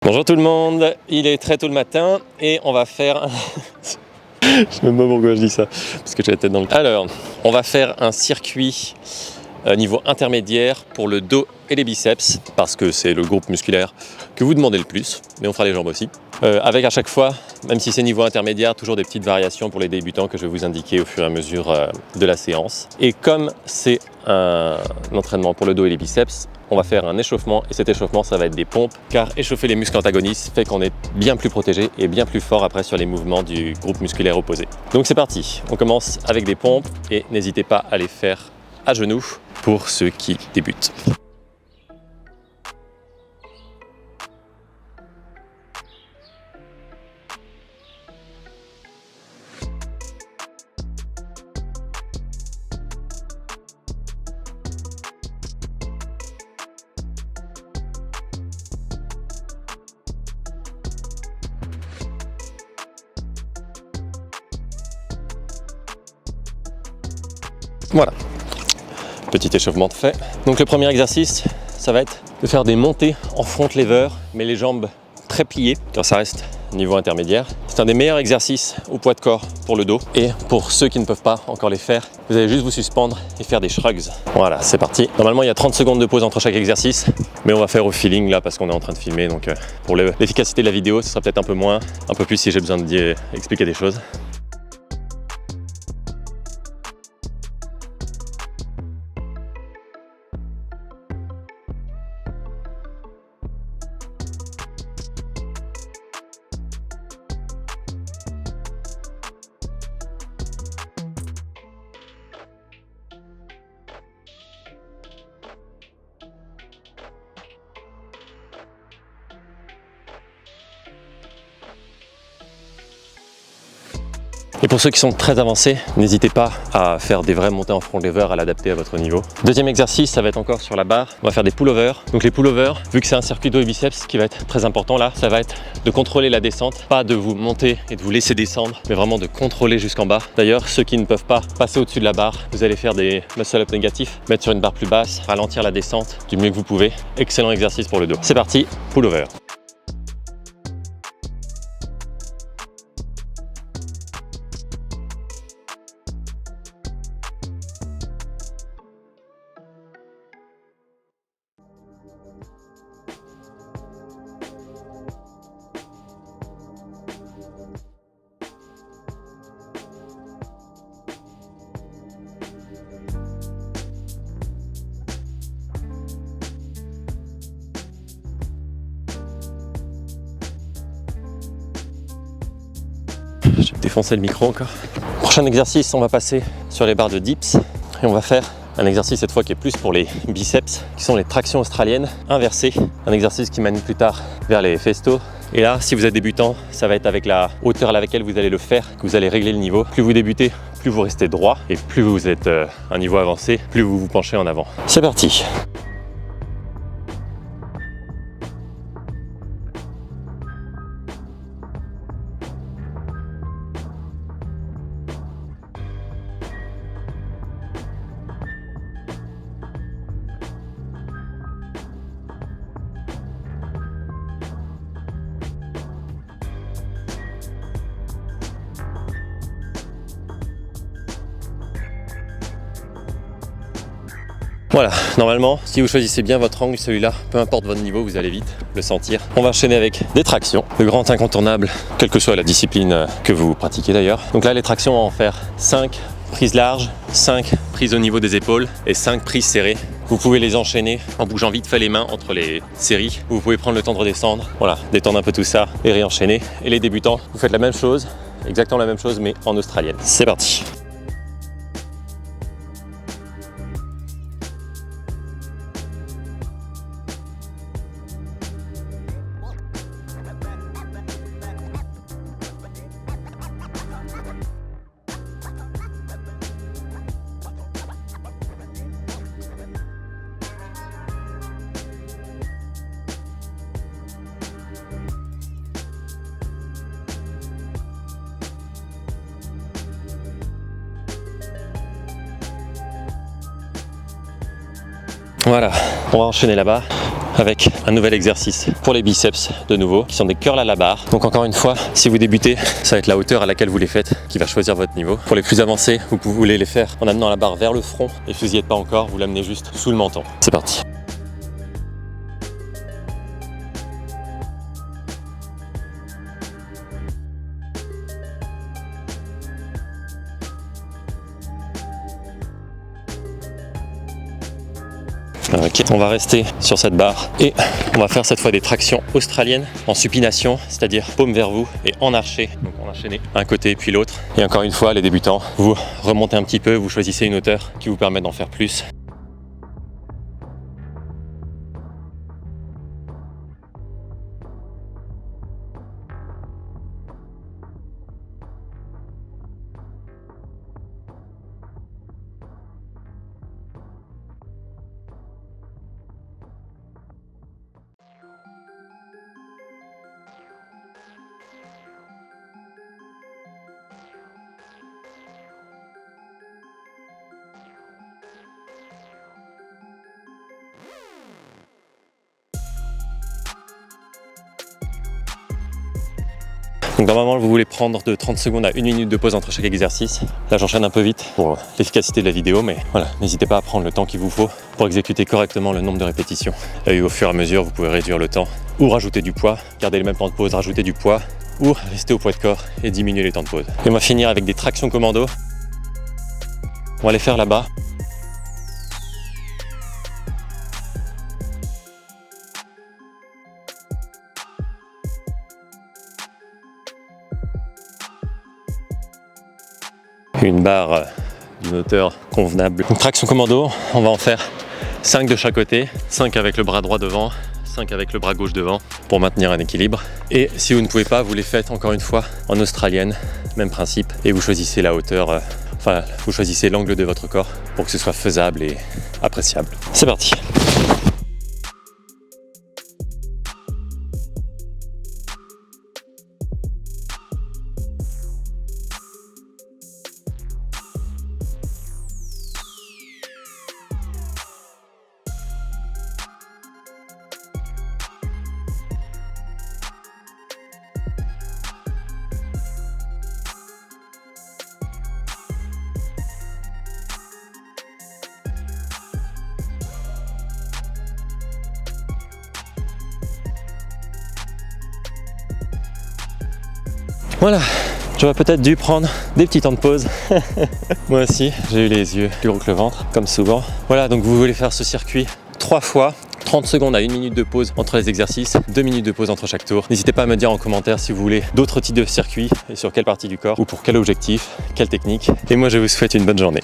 Bonjour tout le monde, il est très tôt le matin et on va faire... Je sais même pas pourquoi je dis ça, parce que j'ai la tête dans le... Alors, on va faire un circuit niveau intermédiaire pour le dos et les biceps, parce que c'est le groupe musculaire que vous demandez le plus, mais on fera les jambes aussi. Avec à chaque fois, même si c'est niveau intermédiaire, toujours des petites variations pour les débutants que je vais vous indiquer au fur et à mesure de la séance. Et comme c'est un entraînement pour le dos et les biceps, on va faire un échauffement et cet échauffement ça va être des pompes car échauffer les muscles antagonistes fait qu'on est bien plus protégé et bien plus fort après sur les mouvements du groupe musculaire opposé. Donc c'est parti, on commence avec des pompes et n'hésitez pas à les faire à genoux pour ceux qui débutent. Voilà, petit échauffement de fait. Donc le premier exercice, ça va être de faire des montées en front lever, mais les jambes très pliées, car ça reste niveau intermédiaire. C'est un des meilleurs exercices au poids de corps pour le dos. Et pour ceux qui ne peuvent pas encore les faire, vous allez juste vous suspendre et faire des shrugs. Voilà, c'est parti. Normalement, il y a 30 secondes de pause entre chaque exercice, mais on va faire au feeling là parce qu'on est en train de filmer. Donc pour l'efficacité de la vidéo, ce sera peut-être un peu moins, un peu plus si j'ai besoin d'expliquer des choses. Et pour ceux qui sont très avancés, n'hésitez pas à faire des vraies montées en front lever, à l'adapter à votre niveau. Deuxième exercice, ça va être encore sur la barre. On va faire des pull-overs. Donc les pull-overs, vu que c'est un circuit dos et biceps, ce qui va être très important là, ça va être de contrôler la descente. Pas de vous monter et de vous laisser descendre, mais vraiment de contrôler jusqu'en bas. D'ailleurs, ceux qui ne peuvent pas passer au-dessus de la barre, vous allez faire des muscle-up négatifs, mettre sur une barre plus basse, ralentir la descente du mieux que vous pouvez. Excellent exercice pour le dos. C'est parti, pull-over. Je vais défoncer le micro encore. Prochain exercice, on va passer sur les barres de dips et on va faire un exercice cette fois qui est plus pour les biceps, qui sont les tractions australiennes inversées. Un exercice qui mène plus tard vers les festos. Et là, si vous êtes débutant, ça va être avec la hauteur à laquelle vous allez le faire que vous allez régler le niveau. Plus vous débutez, plus vous restez droit et plus vous êtes à un niveau avancé, plus vous vous penchez en avant. C'est parti. Voilà, normalement, si vous choisissez bien votre angle, celui-là, peu importe votre niveau, vous allez vite le sentir. On va enchaîner avec des tractions, le grand incontournable, quelle que soit la discipline que vous pratiquez d'ailleurs. Donc là, les tractions, on va en faire 5 prises larges, 5 prises au niveau des épaules et 5 prises serrées. Vous pouvez les enchaîner en bougeant vite fait les mains entre les séries. Vous pouvez prendre le temps de redescendre, voilà, détendre un peu tout ça et réenchaîner. Et les débutants, vous faites la même chose, exactement la même chose, mais en australienne. C'est parti. Voilà, on va enchaîner là-bas. avec un nouvel exercice pour les biceps de nouveau, qui sont des curls à la barre. Donc encore une fois, si vous débutez, ça va être la hauteur à laquelle vous les faites qui va choisir votre niveau. Pour les plus avancés, vous voulez les faire en amenant la barre vers le front, et si vous n'y êtes pas encore, vous l'amenez juste sous le menton. C'est parti. Ok, on va rester sur cette barre et on va faire cette fois des tractions australiennes en supination, c'est-à-dire paume vers vous et en arché. Donc on enchaîne un côté puis l'autre. Et encore une fois, les débutants, vous remontez un petit peu, vous choisissez une hauteur qui vous permet d'en faire plus. Donc normalement vous voulez prendre de 30 secondes à 1 minute de pause entre chaque exercice. Là j'enchaîne un peu vite pour l'efficacité de la vidéo, mais voilà, n'hésitez pas à prendre le temps qu'il vous faut pour exécuter correctement le nombre de répétitions. Et au fur et à mesure vous pouvez réduire le temps ou rajouter du poids, garder le même temps de pause, rajouter du poids ou rester au poids de corps et diminuer les temps de pause. Et on va finir avec des tractions commando. On va les faire là-bas. Une barre d'une hauteur convenable. Donc traction commando, on va en faire 5 de chaque côté, 5 avec le bras droit devant, 5 avec le bras gauche devant pour maintenir un équilibre. Et si vous ne pouvez pas, vous les faites encore une fois en australienne, même principe, et vous choisissez la hauteur, vous choisissez l'angle de votre corps pour que ce soit faisable et appréciable. C'est parti. Voilà, j'aurais peut-être dû prendre des petits temps de pause. Moi aussi, j'ai eu les yeux plus gros que le ventre, comme souvent. Voilà, donc vous voulez faire ce circuit 3 fois. 30 secondes à 1 minute de pause entre les exercices, 2 minutes de pause entre chaque tour. N'hésitez pas à me dire en commentaire si vous voulez d'autres types de circuits et sur quelle partie du corps ou pour quel objectif, quelle technique. Et moi je vous souhaite une bonne journée.